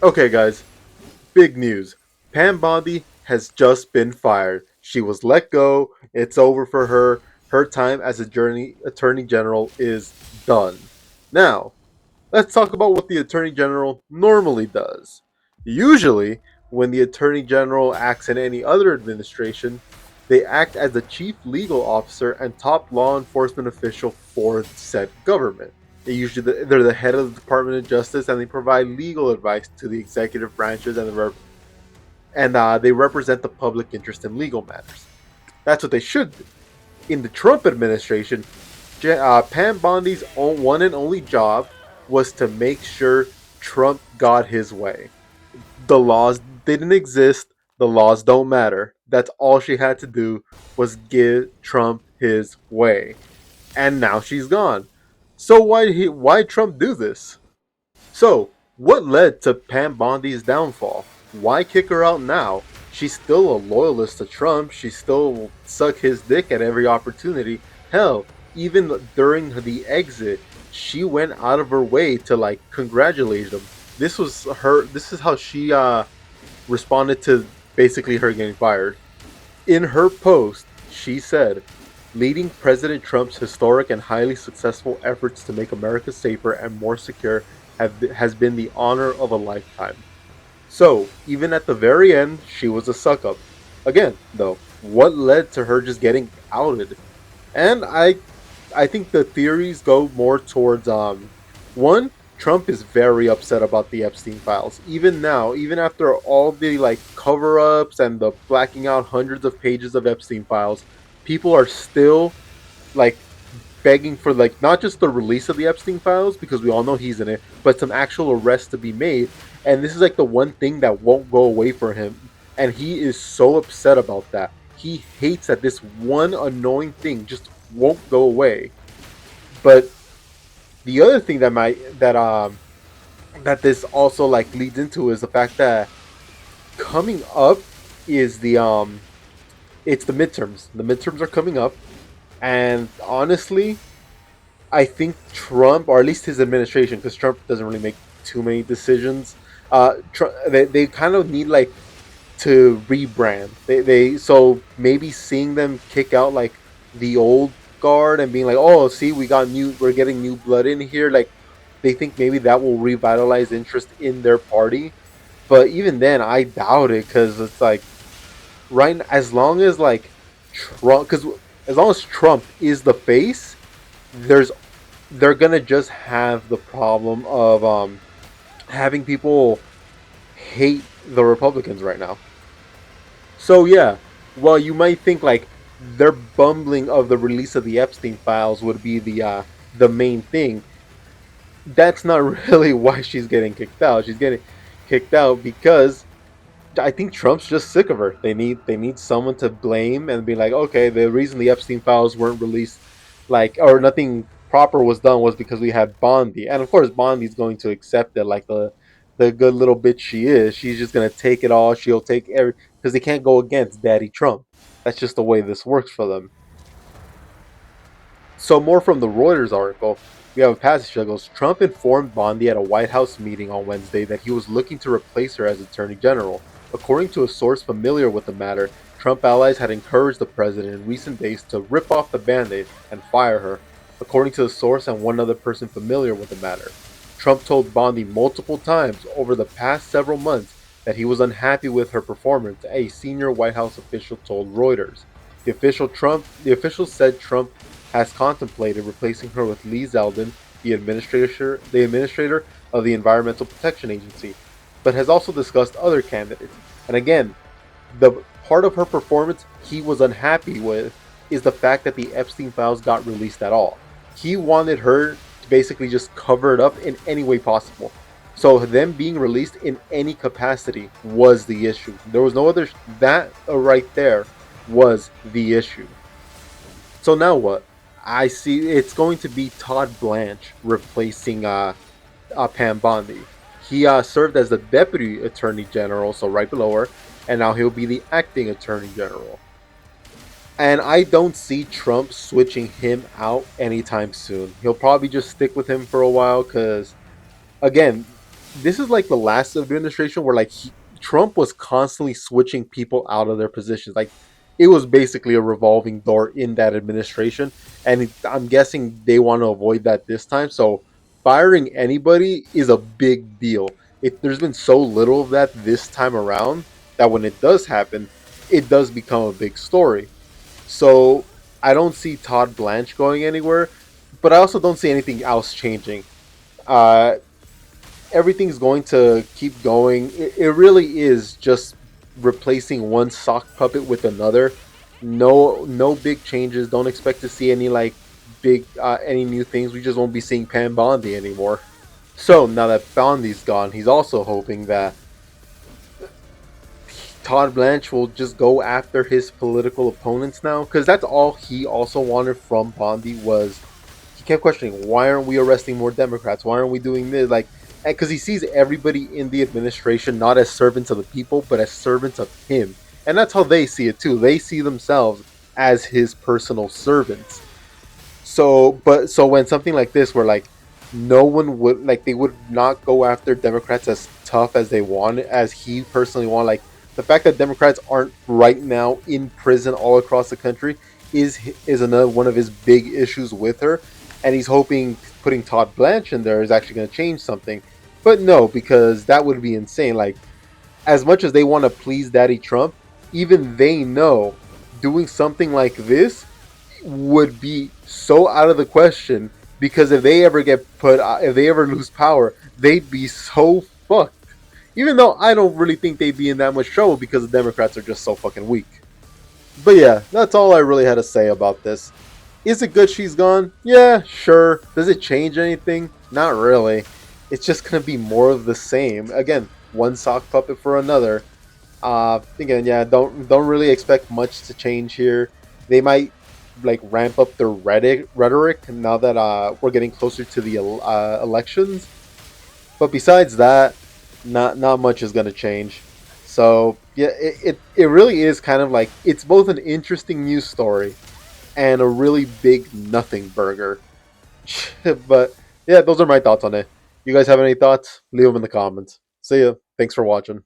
Okay, guys, big news. Pam Bondi has just been fired. She was let go. It's over for her. Her time as a attorney general is done. Now, let's talk about what the attorney general normally does. Usually, when the attorney general acts in any other administration, they act as the chief legal officer and top law enforcement official for said government. They're the head of the Department of Justice, and they provide legal advice to the executive branches and they represent the public interest in legal matters. That's what they should do. In the Trump administration, Pam Bondi's one and only job was to make sure Trump got his way. The laws didn't exist. The laws don't matter. That's all she had to do was give Trump his way. And now she's gone. So why Trump do this? So, what led to Pam Bondi's downfall? Why kick her out now? She's still a loyalist to Trump. She still will suck his dick at every opportunity. Hell, even during the exit, she went out of her way to like congratulate him. This is how she responded to basically her getting fired. In her post, she said, leading President Trump's historic and highly successful efforts to make America safer and more secure has been the honor of a lifetime. So, even at the very end, she was a suck up. Again, though, what led to her just getting outed? And I think the theories go more towards one, Trump is very upset about the Epstein files. Even now, even after all the like cover-ups and the blacking out hundreds of pages of Epstein files, people are still like begging for like not just the release of the Epstein files because we all know he's in it, but some actual arrests to be made. And this is like the one thing that won't go away for him, and he is so upset about that. He hates that this one annoying thing just won't go away. But the other thing that this also like leads into is the fact that coming up is the it's the midterms. The midterms are coming up, and honestly, I think Trump, or at least his administration, because Trump doesn't really make too many decisions. They kind of need like to rebrand. They so maybe seeing them kick out like the old guard and being like, oh, see, we're getting new blood in here. Like they think maybe that will revitalize interest in their party. But even then, I doubt it because it's like as long as like Trump, because as long as Trump is the face, there's they're gonna just have the problem of having people hate the Republicans right now. So yeah, well you might think like their bumbling of the release of the Epstein files would be the main thing. That's not really why she's getting kicked out. She's getting kicked out because I think Trump's just sick of her. They need someone to blame and be like, okay, the reason the Epstein files weren't released, like or nothing proper was done was because we had Bondi, and of course Bondi's going to accept it like the good little bitch she is. She's just gonna take it all. She'll take every because they can't go against Daddy Trump. That's just the way this works for them. So more from the Reuters article. We have a passage that goes, Trump informed Bondi at a White House meeting on Wednesday that he was looking to replace her as Attorney General. According to a source familiar with the matter, Trump allies had encouraged the president in recent days to rip off the band-aid and fire her. According to the source and one other person familiar with the matter, Trump told Bondi multiple times over the past several months that he was unhappy with her performance, a senior White House official told Reuters. The official said Trump has contemplated replacing her with Lee Zeldin, the administrator of the Environmental Protection Agency, but has also discussed other candidates. And again, the part of her performance he was unhappy with is the fact that the Epstein files got released at all. He wanted her to basically just cover it up in any way possible. So them being released in any capacity was the issue. There was no other. That right there was the issue. So now what? I see it's going to be Todd Blanche replacing Pam Bondi. He served as the deputy attorney general, so right below her, and now he'll be the acting attorney general. And I don't see Trump switching him out anytime soon. He'll probably just stick with him for a while because, again, this is like the last administration where like Trump was constantly switching people out of their positions. Like it was basically a revolving door in that administration, and I'm guessing they want to avoid that this time. So firing anybody is a big deal. There's been so little of that this time around that when it does happen, it does become a big story. So I don't see Todd Blanche going anywhere, but I also don't see anything else changing. Uh, Everything's going to keep going. It really is just replacing one sock puppet with another. No big changes. Don't expect to see any like big any new things. We just won't be seeing Pam Bondi anymore. So now that Bondi's gone, he's also hoping that Todd Blanche will just go after his political opponents now, because that's all he also wanted from Bondi was he kept questioning why aren't we arresting more Democrats? Why aren't we doing this? Like, because he sees everybody in the administration not as servants of the people, but as servants of him, and that's how they see it too. They see themselves as his personal servants. So when something like this, where like no one would like, they would not go after Democrats as tough as they want, as he personally want. Like the fact that Democrats aren't right now in prison all across the country is another one of his big issues with her, and he's hoping putting Todd Blanche in there is actually going to change something. But no, because that would be insane. Like as much as they want to please Daddy Trump, even they know doing something like this would be so out of the question, because if they ever get put, if they ever lose power, they'd be so fucked. Even though I don't really think they'd be in that much trouble because the Democrats are just so fucking weak. But yeah, that's all I really had to say about this. Is it good she's gone? Yeah, sure. Does it change anything? Not really. It's just gonna be more of the same. Again, one sock puppet for another. Again, yeah, don't really expect much to change here. They might like ramp up their rhetoric now that we're getting closer to the elections. But besides that, not much is gonna change. So yeah, it really is kind of like it's both an interesting news story and a really big nothing burger. But yeah, those are my thoughts on it. You guys have any thoughts? Leave them in the comments. See ya. Thanks for watching.